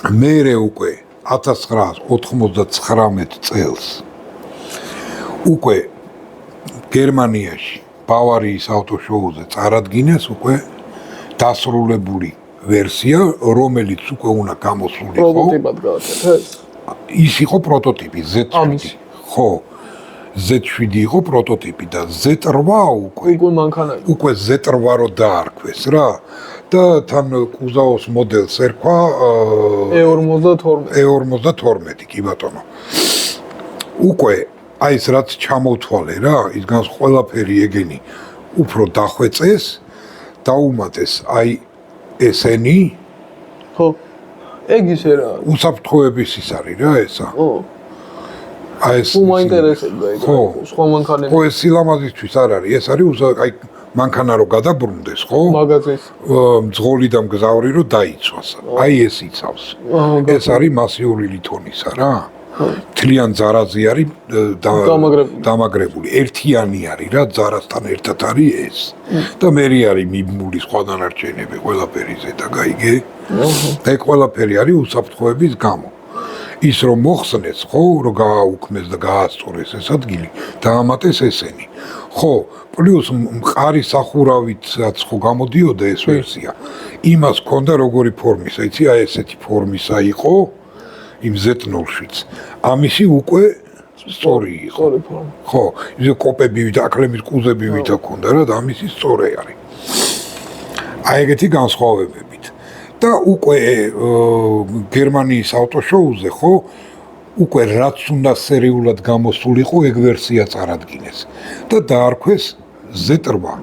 მერე უკვე 1999 წელს უკვე გერმანიაში ბავარიის ავტოშოუზე წარადგინეს უკვე დასრულებული ვერსია, რომელიც უკვე უნდა გამოსულიყო. პროტოტიპად გააკეთეს. ის იყო პროტოტიპი Z7. ხო. Z7 იყო პროტოტიპი და Z8 უკვე მანქანა იყო. უკვე Z8 რო დაარქვეს რა და თან კუზაოს მოდელს ერქვა E52, კი ბატონო. უკვე აი ეს რაც ჩამოთვალე რა, ის განს ყველაფერი ეგენი უფრო დახვეწეს, დაუმატეს აი ესენი ხო. ეგ ისე რა. უსაფრთხოების ის არის რა ესა. ხო. აი ეს მაინტერესებდა ეგ სხვა მანქანები. ხო ეს სილამაზისთვის არ არის, ეს არის აი მანქანა რო გადაბრუნდეს, ხო? მაგაზის მძღოლი და მგზავრი რო დაიცვას. აი ეს იცავს. ეს არის მასიური ლითონისა რა. თლიან ძარაზე არის დამაგრებული. ერთიანი არის რა, ძარასთან ერთად არის ეს. და მერი არის მიბმული სხვა დანარჩენები, ყველაფერი ზედა გაიგე. და ეს ყველაფერი არის უსაფრთხოების გამო. ის რომ მოხსნეს, ხო, რომ გააუქმეს და გაასწორეს ეს ადგილი, დაამატეს ესენი. ხო, პლუს მყარი სახურავითაც ხო გამოდიოდა ეს ვერსია. იმას ჰქონდა როგორი ფორმისა, იცი, აი ესეთი ფორმისა იყო იმ Z0-შიც. ამისი უკვე სწორი იყო. სწორი ფორმა. ხო, ის კოპები და აკლემის კუზები ვითა ჰქონდა რა და ამისი სწორი არის. აი ეგეთი განსხვავებებით. და უკვე გერმანიის ავტოშოუზე ხო უკვე რაც უნდა სერიულად გამოსულიყო ეგ ვერსია წარადგინეს და დაარქვეს Z8.